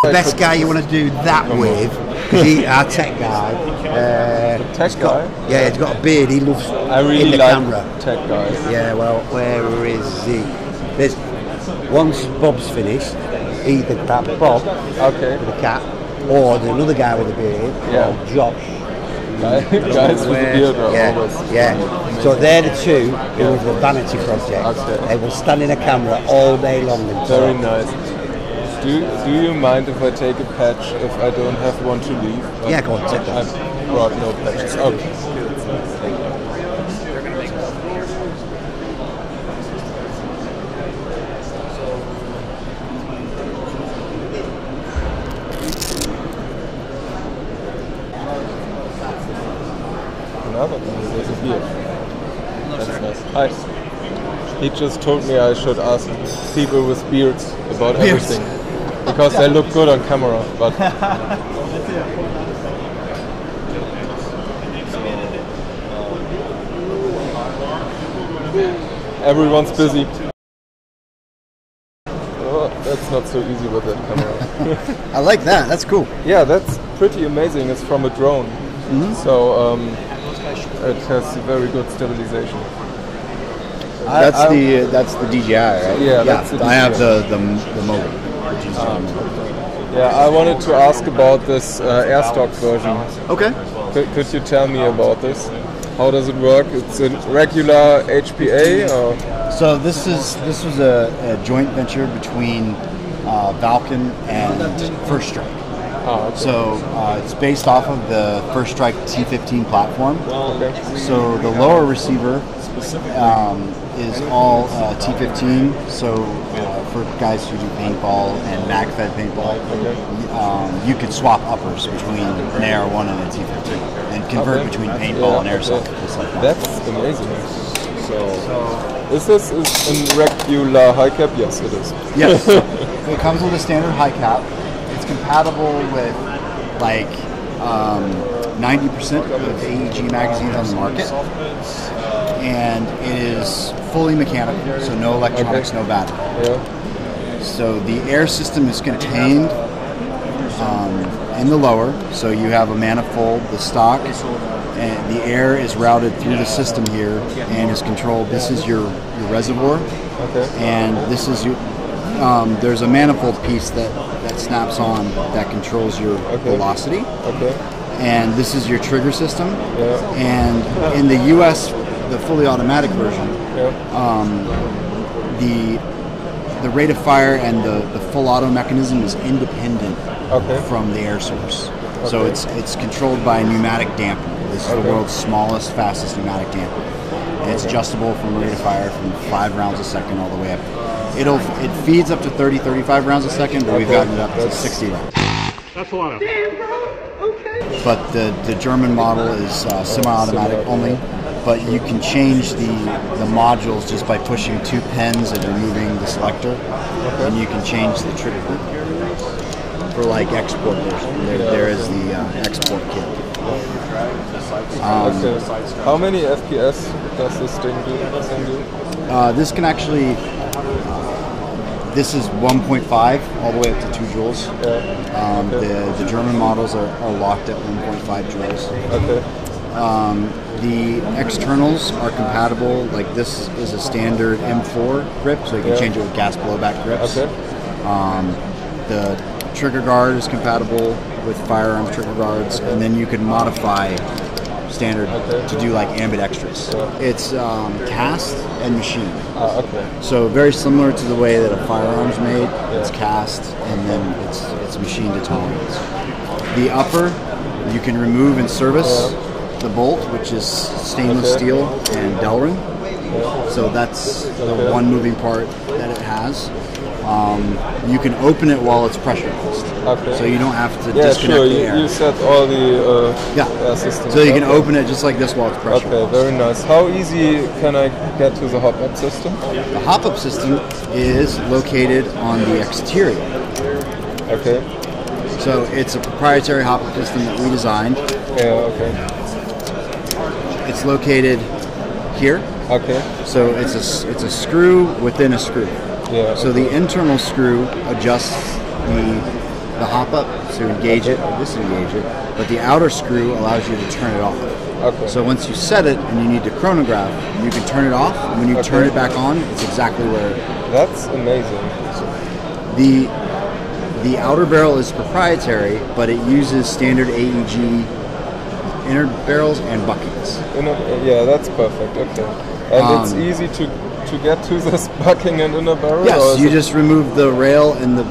The best guy you want to do that with, because our tech guy. Tech guy? Yeah, he's got a beard. He loves I really in the like camera. tech guys. Yeah, well, where is he? There's once Bob's finished, either that Bob with a cap, or the another guy with a beard, or Josh. Guys with a beard are always. Yeah. So they're the two who are the vanity project. Okay. They will stand in a camera all day long and Very talk. nice. Do you mind if I take a patch if I don't have one to leave? Yeah, go on, take that. I brought no patches. Okay. Another one, there's a beard. That's nice. Hi. He just told me I should ask people with beards about everything. Because they look good on camera, but everyone's busy. Oh, that's not so easy with that camera. I like that. That's cool. Yeah, that's pretty amazing. It's from a drone, so it has very good stabilization. That's the DJI, right? Yeah, that's the DJI. I have the mobile. Yeah, I wanted to ask about this Airstock version. Okay. Could you tell me about this? How does it work? It's a regular HPA, or? So this was a joint venture between Valken and First Strike. Oh, okay. So it's based off of the First Strike T15 platform. Okay. So the lower receiver is all T15. So for guys who do paintball and mag-fed paintball, you could swap uppers between an AR1 and a T15 and convert between paintball and airsoft. Just like that. That's amazing. So is this in regular high cap? Yes, it is. Yes. It comes with a standard high cap. It's compatible with like 90% of AEG magazines on the market, and it is fully mechanical, so no electronics, no battery. Yeah. So the air system is contained in the lower, so you have a manifold, the stock, and the air is routed through the system here and is controlled. This is your reservoir, and this is your. There's a manifold piece that snaps on that controls your velocity. And this is your trigger system. And in the US, the fully automatic version, the rate of fire and the full auto mechanism is independent from the air source. So it's controlled by a pneumatic damper. This is the world's smallest, fastest pneumatic damper. And it's adjustable from rate of fire from 5 rounds a second all the way up. It feeds up to 30-35 rounds a second, but we've gotten it up to 60 rounds. That's a lot of. But the German model is semi-automatic only, but you can change the modules just by pushing 2 pins and removing the selector, and you can change the trigger for like export version. There is the export kit. How many FPS does this thing do? This can actually. This is 1.5 all the way up to 2 joules. The German models are locked at 1.5 joules. The externals are compatible. Like this is a standard M4 grip, so you can change it with gas blowback grips. The trigger guard is compatible with firearms trigger guards, and then you can modify standard to do like ambidextrous. It's cast and machine. So very similar to the way that a firearm's made. It's cast and then it's machined to tolerance. The upper, you can remove and service the bolt, which is stainless steel and Delrin. So that's the one moving part that it has. You can open it while it's pressurized. So you don't have to disconnect the air. You set all the systems. So you can open it just like this while it's pressurized. Okay, very nice. How easy can I get to the hop-up system? The hop-up system is located on the exterior. So it's a proprietary hop-up system that we designed. It's located here. So it's a screw within a screw. So the internal screw adjusts the hop up to engage it or disengage it, but the outer screw allows you to turn it off. Okay. So once you set it and you need to chronograph, you can turn it off, and when you turn it back on, it's exactly where. That's amazing. The outer barrel is proprietary, but it uses standard AEG inner barrels and buckings. Yeah, that's perfect. Okay. And it's easy to get to this bucking and inner barrel? Yes, you just remove the rail and the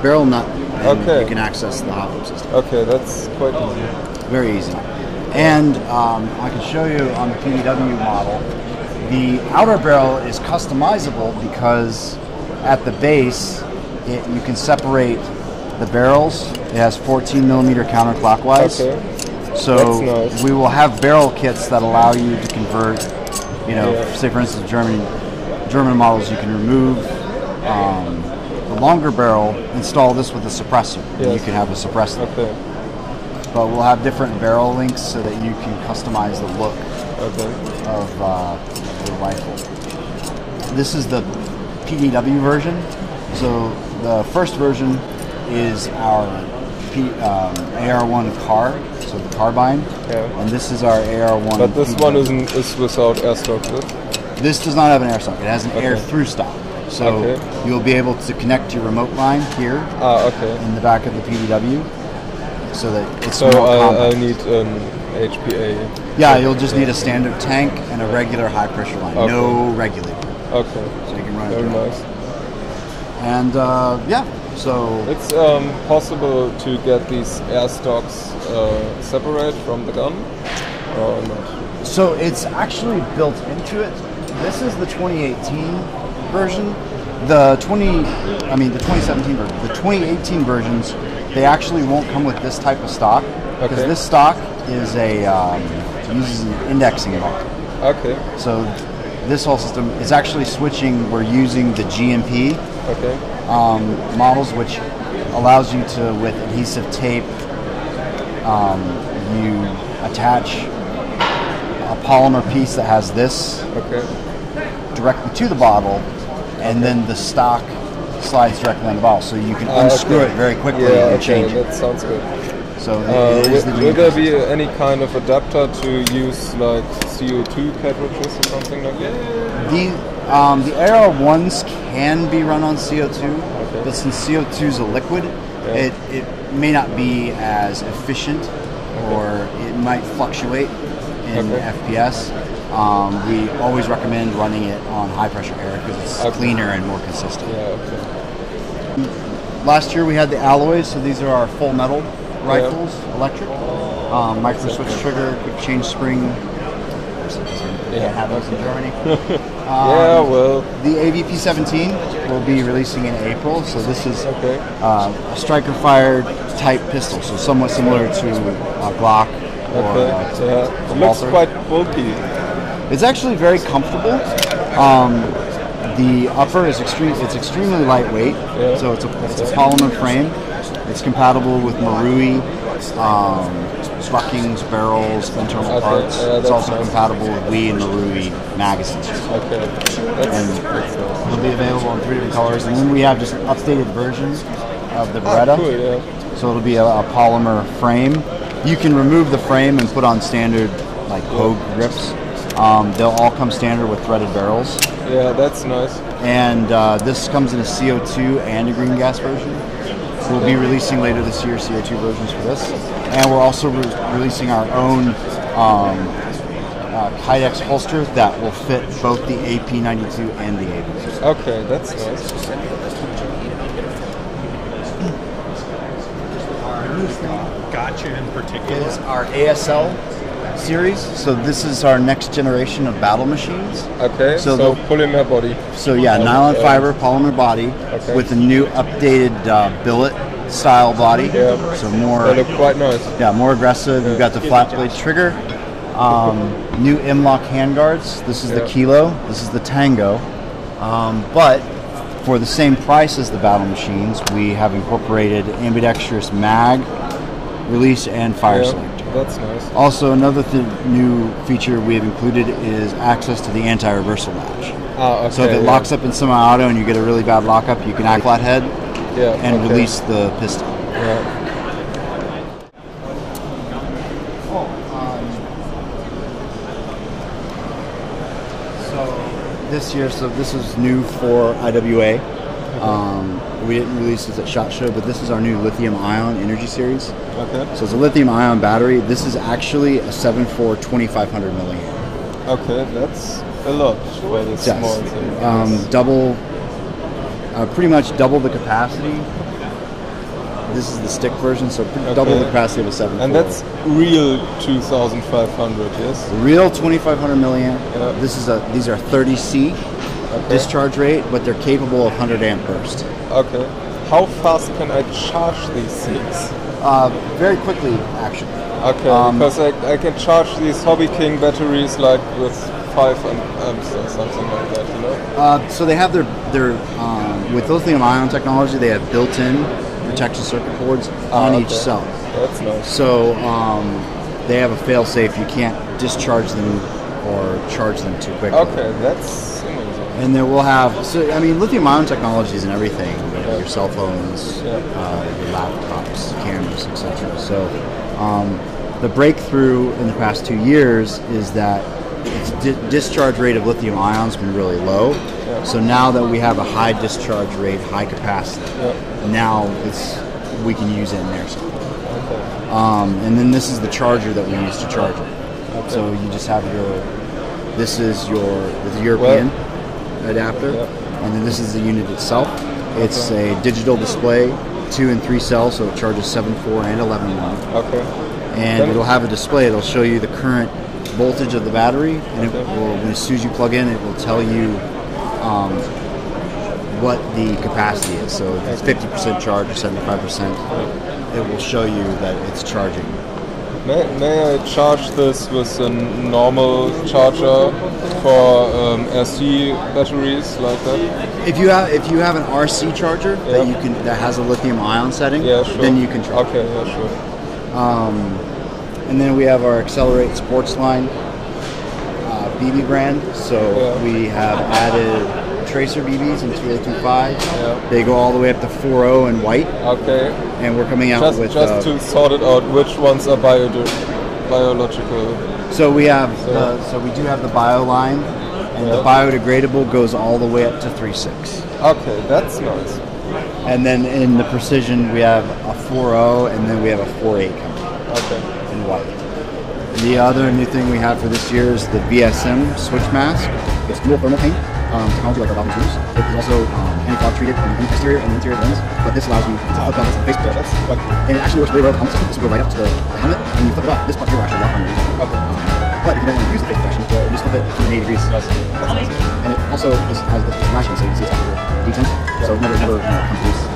barrel nut, and you can access the hop-up system. Okay, that's quite easy. Very easy. And I can show you on the PDW model, the outer barrel is customizable because at the base, you can separate the barrels. It has 14 millimeter counterclockwise. Okay. So that's nice. We will have barrel kits that allow you to convert, say for instance, German models, you can remove the longer barrel, install this with a suppressor, and you can have a suppressor. Okay. But we'll have different barrel links so that you can customize the look of the rifle. This is the PDW version. So the first version is our AR1 car, so the carbine, and this is our AR1. But this PDW. one is without airstock. This does not have an airstock. It has an air through stock. So you'll be able to connect your remote line here in the back of the PDW, so that it's more compact. I'll need an HPA. Yeah, you'll just need a standard tank and a regular high pressure line, no regulator. Okay. So you can run it. Very nice. And so it's possible to get these air stocks separate from the gun, or not? So it's actually built into it. This is the 2018 version. The 2017 version. The 2018 versions, they actually won't come with this type of stock because this stock is uses an indexing bar. Okay. So this whole system is actually switching. We're using the GMP models, which allows you to, with adhesive tape, you attach a polymer piece that has this directly to the bottle, and then the stock slides directly on the bottle, so you can unscrew it very quickly and change it. That sounds good. So will there be any kind of adapter to use like CO2 cartridges or something like that? The AR1s can be run on CO2, but since CO2 is a liquid, it may not be as efficient, or it might fluctuate in FPS. We always recommend running it on high pressure air because it's cleaner and more consistent. Last year we had the alloys, so these are our full metal rifles, electric, micro switch trigger, quick change spring. Can't have those in Germany. The AVP-17 will be releasing in April, so this is a striker fired type pistol, so somewhat similar to a Glock or it looks quite bulky. It's actually very comfortable. The upper is extremely lightweight, so it's a polymer frame. It's compatible with Marui, buckings, barrels, internal parts. It's also compatible with WE and Marui magazines. And it'll be available in 3 different colors. And then we have just an updated version of the Beretta. So it'll be a polymer frame. You can remove the frame and put on standard like Hogue grips. They'll all come standard with threaded barrels. Yeah, that's nice. And this comes in a CO2 and a green gas version. We'll be releasing later this year CO2 versions for this. And we're also releasing our own Kydex holster that will fit both the AP92 and the AP. Okay, that's nice. Gotcha in particular is our ASL series. So this is our next generation of battle machines. Okay, so polymer body. So yeah, nylon fiber polymer body with a new updated billet style body. Yeah. So more. They look quite nice. Yeah, more aggressive. You've got the flat blade trigger. New M-lock handguards. This is the Kilo. This is the Tango. But for the same price as the battle machines, we have incorporated ambidextrous mag, release, and fire selector. That's nice. Also, another new feature we have included is access to the anti-reversal latch. So if it locks up in semi-auto and you get a really bad lockup, you can act flathead, and release the piston. This year, so this is new for IWA. We didn't release this at SHOT Show, but this is our new lithium-ion energy series. Okay. So it's a lithium-ion battery. This is actually a 7.4 2500 milliamp. Okay, that's a lot for this small thing. Double, pretty much double the capacity. This is the stick version, so double the capacity of a 7.4. And that's real 2500, yes? Real 2500 milliamp. These are 30C discharge rate, but they're capable of 100 amp burst. Okay. How fast can I charge these things? Very quickly, actually. Okay, because I can charge these Hobby King batteries like with 5 amps or something like that, you know? So they have their with lithium-ion technology, they have built-in protection circuit boards on each cell. That's nice. So they have a fail-safe. You can't discharge them or charge them too quickly. Okay, that's amazing. And then we'll have, so I mean, lithium-ion technology is in everything. Your cell phones, your laptops, cameras, etc. So the breakthrough in the past 2 years is that its discharge rate of lithium ions has been really low. So now that we have a high discharge rate, high capacity, now we can use it in there. And then this is the charger that we use to charge it. So you just have this is the European adapter, and then this is the unit itself. It's a digital display, 2 and 3 cells, so it charges 7.4 and 11.1. Okay. And it'll have a display. It'll show you the current voltage of the battery, and as soon as you plug in, it will tell you what the capacity is. So if it's 50% charge or 75%, it will show you that it's charging. May I charge this with a normal charger for RC batteries like that? If you have an RC charger that has a lithium ion setting, then you can charge. Okay, yeah, sure. And then we have our Accelerate Sports line BB brand. So we have added Tracer BBs in 2025. They go all the way up to 4.0 in white. Okay. And we're coming out with just to sort it out, which ones are biological. So we have so we do have the bio line, and the biodegradable goes all the way up to 3.6. Okay, that's nice. And then in the precision we have a 4.0, and then we have a 4.8 coming. Okay. In white. The other new thing we have for this year is the VSM switch mask. It's dual thermal paint technology like our Valken tools. It is also anti-fog treated on the exterior and the interior lens, but this allows you to hook up face protection. And it actually works really well with helmets. This will go right up to the helmet, and when you flip it up, this part here will actually lock on your ear. Okay. But if you don't want to use the face protection, you just flip it 180 degrees. And it also has the flashing, so you can see it's got a detent, so it never comes loose.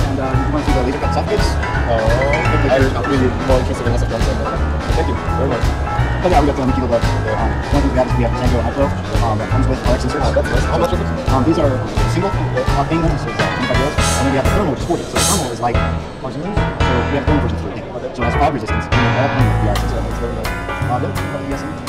And you want to see the laser cut soft goods? I'm really more interested in that. Thank you very much. But yeah, we got the kilo glove. One thing we have is we have Tango High Flow that comes with RX sensors. That's nice. How much is it? These are single thing lenses, so it's 25 euros. And then we have the thermal, which is 40. So the thermal is like our sensors. So we have thermal versions for it. So it has fog resistance. And they're all playing with the RX sensors. That's very nice. Good.